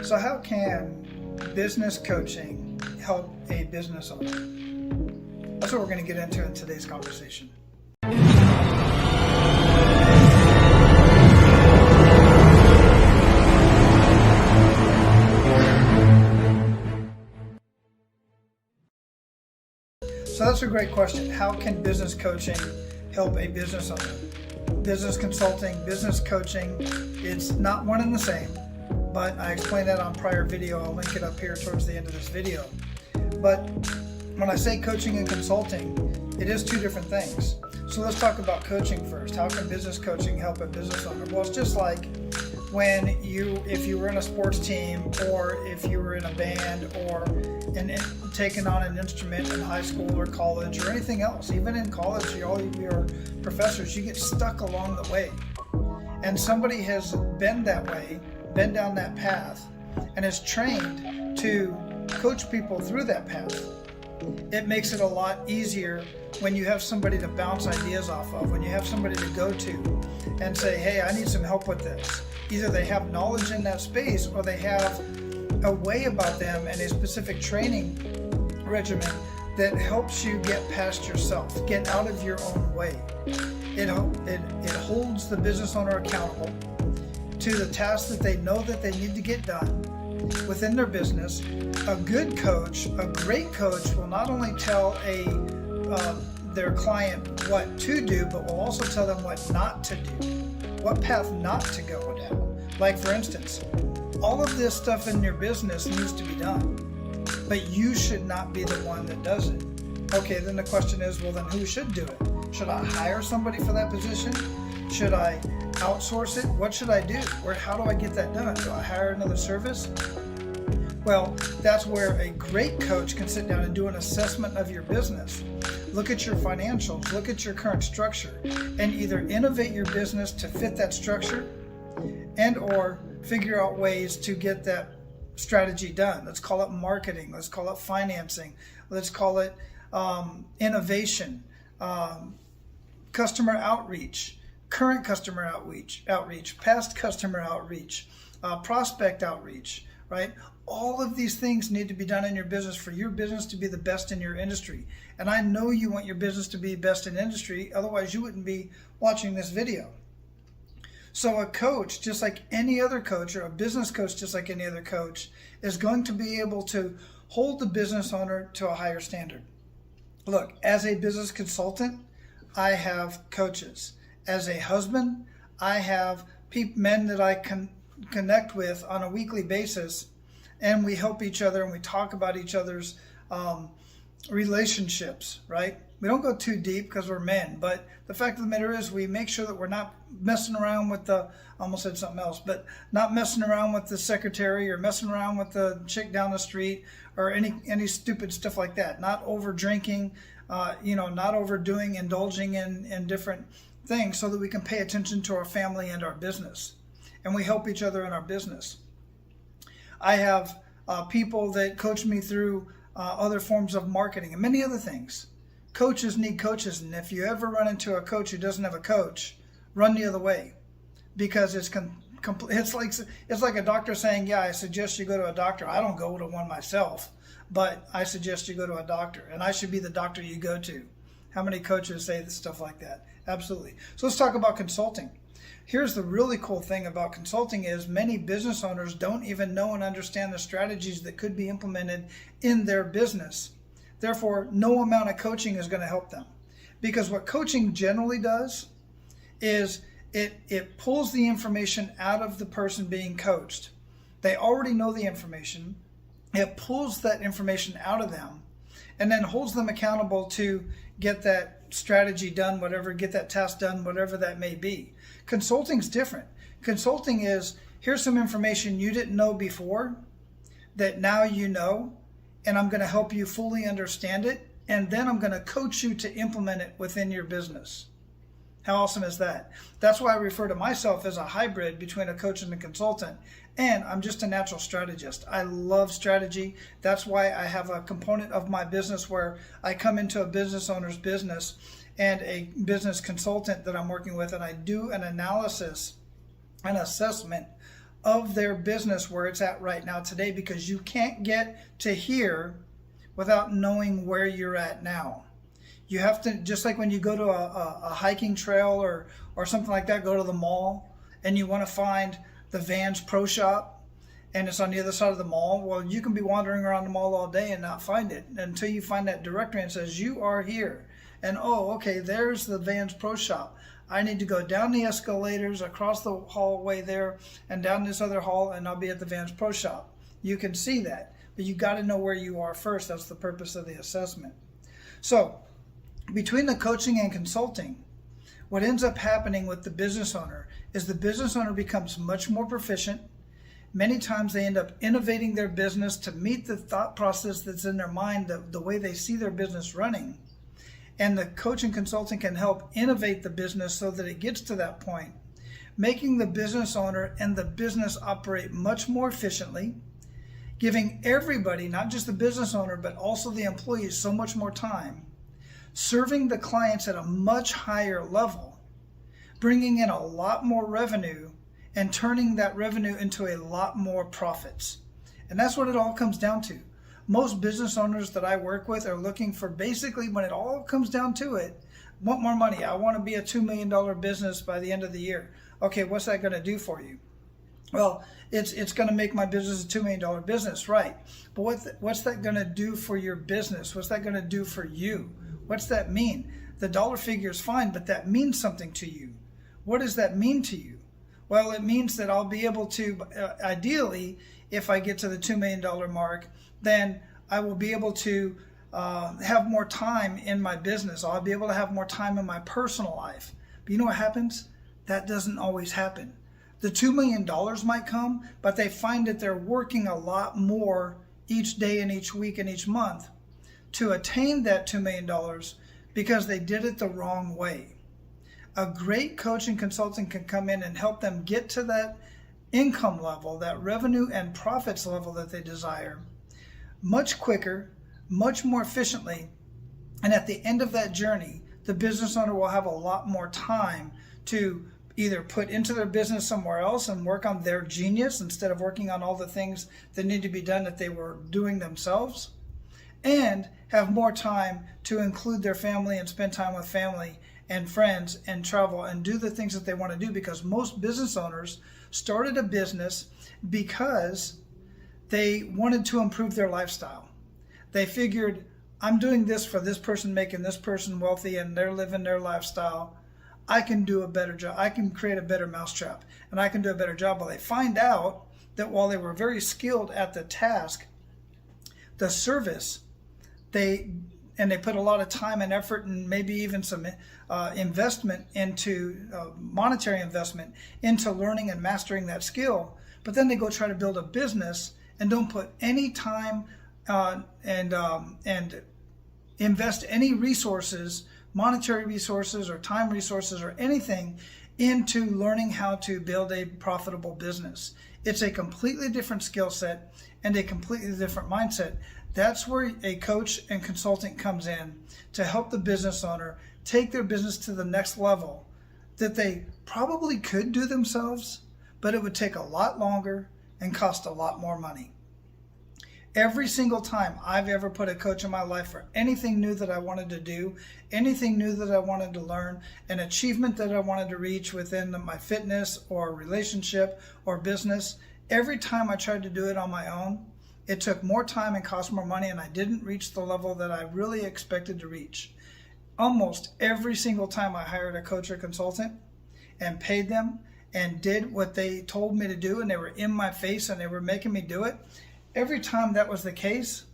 So how can business coaching help a business owner? That's what we're going to get into in today's conversation. So that's a great question. How can business coaching help a business owner? Business consulting, business coaching, it's not one and the same, but I explained that on prior video. I'll link it up here towards the end of this video. But when I say coaching and consulting, it is two different things. So let's talk about coaching first. How can business coaching help a business owner? Well, it's just like if you were in a sports team, or if you were in a band, or taking on an instrument in high school or college or anything else. Even in college, all your professors, you get stuck along the way. And somebody has been that way, been down that path, and is trained to coach people through that path. It makes it a lot easier when you have somebody to bounce ideas off of, when you have somebody to go to and say, hey, I need some help with this. Either they have knowledge in that space, or they have a way about them and a specific training regimen that helps you get past yourself, get out of your own way. It holds the business owner accountable to the tasks that they know that they need to get done within their business. A good coach, a great coach, will not only tell their client what to do, but will also tell them what not to do, what path not to go down. Like, for instance, all of this stuff in your business needs to be done, but you should not be the one that does it. Okay, then the question is, well, then who should do it? Should I hire somebody for that position? Should I outsource it? What should I do? How do I get that done? Do I hire another service? Well, that's where a great coach can sit down and do an assessment of your business. Look at your financials, look at your current structure, and either innovate your business to fit that structure and or figure out ways to get that strategy done. Let's call it marketing, let's call it financing, let's call it innovation, customer outreach, current customer outreach, past customer outreach, prospect outreach, right? All of these things need to be done in your business for your business to be the best in your industry. And I know you want your business to be best in industry, otherwise you wouldn't be watching this video. So a coach, just like any other coach, or a business coach, just like any other coach, is going to be able to hold the business owner to a higher standard. Look, as a business consultant, I have coaches. As a husband, I have men that I can connect with on a weekly basis, and we help each other and we talk about each other's relationships, right? We don't go too deep because we're men, but the fact of the matter is we make sure that we're not messing around with almost said something else, but not messing around with the secretary or messing around with the chick down the street or any stupid stuff like that. Not over drinking, not overdoing, indulging in different things, so that we can pay attention to our family and our business. And we help each other in our business. I have people that coach me through other forms of marketing and many other things. Coaches need coaches, and if you ever run into a coach who doesn't have a coach, run the other way, because it's like a doctor saying, yeah, I suggest you go to a doctor. I don't go to one myself, but I suggest you go to a doctor, and I should be the doctor you go to. How many coaches say stuff like that? Absolutely. So let's talk about consulting. Here's the really cool thing about consulting is many business owners don't even know and understand the strategies that could be implemented in their business. Therefore, no amount of coaching is going to help them. Because what coaching generally does is it pulls the information out of the person being coached. They already know the information. It pulls that information out of them and then holds them accountable to get that strategy done, get that task done, whatever that may be. Consulting's different. Consulting is, here's some information you didn't know before that now you know, and I'm going to help you fully understand it, and then I'm going to coach you to implement it within your business. How awesome is that? That's why I refer to myself as a hybrid between a coach and a consultant. And I'm just a natural strategist. I love strategy. That's why I have a component of my business where I come into a business owner's business and a business consultant that I'm working with, and I do an analysis, an assessment of their business where it's at right now today, because you can't get to here without knowing where you're at now. You have to, just like when you go to a hiking trail or something like that, go to the mall and you want to find the Vans Pro Shop and it's on the other side of the mall. Well, you can be wandering around the mall all day and not find it until you find that directory and says, you are here. And oh, okay, there's the Vans Pro Shop. I need to go down the escalators, across the hallway there, and down this other hall, and I'll be at the Vans Pro Shop. You can see that, but you got to know where you are first. That's the purpose of the assessment. So, between the coaching and consulting, what ends up happening with the business owner is the business owner becomes much more proficient. Many times they end up innovating their business to meet the thought process that's in their mind, the way they see their business running. And the coach and consulting can help innovate the business so that it gets to that point, making the business owner and the business operate much more efficiently, giving everybody, not just the business owner, but also the employees, so much more time, serving the clients at a much higher level, bringing in a lot more revenue, and turning that revenue into a lot more profits. And that's what it all comes down to. Most business owners that I work with are looking for, basically, when it all comes down to it, want more money. I want to be a $2 million business by the end of the year. Okay, what's that going to do for you? Well, it's going to make my business a $2 million business, right? But what's that going to do for your business? What's that going to do for you? What's that mean? The dollar figure is fine, but that means something to you. What does that mean to you? Well, it means that I'll be able to, ideally, if I get to the $2 million mark, then I will be able to have more time in my business. I'll be able to have more time in my personal life. But you know what happens? That doesn't always happen. The $2 million might come, but they find that they're working a lot more each day and each week and each month to attain that $2 million because they did it the wrong way. A great coach and consultant can come in and help them get to that income level, that revenue and profits level that they desire, much quicker, much more efficiently. And at the end of that journey, the business owner will have a lot more time to either put into their business somewhere else and work on their genius instead of working on all the things that need to be done that they were doing themselves, and have more time to include their family and spend time with family and friends and travel and do the things that they want to do, because most business owners started a business because they wanted to improve their lifestyle. They figured, I'm doing this for this person, making this person wealthy, and they're living their lifestyle. I can do a better job. I can create a better mousetrap, and I can do a better job. Well, they find out that while they were very skilled at the task, the service, they put a lot of time and effort and maybe even some investment into monetary investment into learning and mastering that skill. But then they go try to build a business and don't put any time and invest any resources, monetary resources or time resources or anything into learning how to build a profitable business. It's a completely different skill set and a completely different mindset. That's where a coach and consultant comes in to help the business owner take their business to the next level that they probably could do themselves, but it would take a lot longer and cost a lot more money. Every single time I've ever put a coach in my life for anything new that I wanted to do, anything new that I wanted to learn, an achievement that I wanted to reach within my fitness or relationship or business, every time I tried to do it on my own, it took more time and cost more money, and I didn't reach the level that I really expected to reach. Almost every single time I hired a coach or consultant and paid them and did what they told me to do, and they were in my face and they were making me do it, every time that was the case,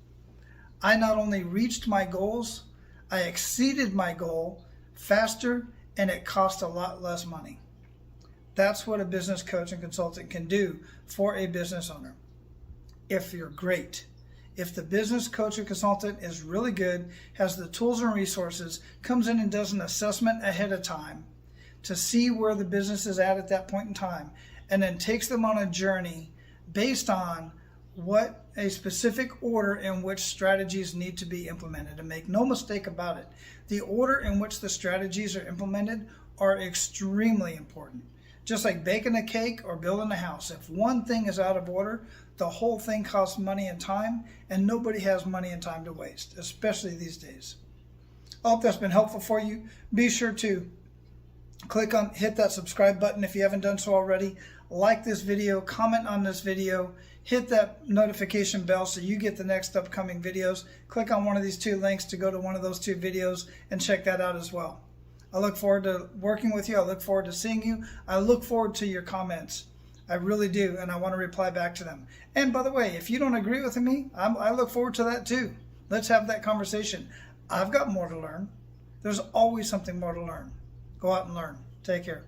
I not only reached my goals, I exceeded my goal faster, and it cost a lot less money. That's what a business coach and consultant can do for a business owner. If you're great, if the business coach or consultant is really good, has the tools and resources, comes in and does an assessment ahead of time to see where the business is at that point in time, and then takes them on a journey based on what a specific order in which strategies need to be implemented. And make no mistake about it, the order in which the strategies are implemented are extremely important. Just like baking a cake or building a house. If one thing is out of order, the whole thing costs money and time, and nobody has money and time to waste, especially these days. I hope that's been helpful for you. Be sure to hit that subscribe button if you haven't done so already. Like this video, comment on this video, hit that notification bell so you get the next upcoming videos. Click on one of these two links to go to one of those two videos and check that out as well. I look forward to working with you. I look forward to seeing you. I look forward to your comments. I really do, and I want to reply back to them. And by the way, if you don't agree with me, I look forward to that too. Let's have that conversation. I've got more to learn. There's always something more to learn. Go out and learn. Take care.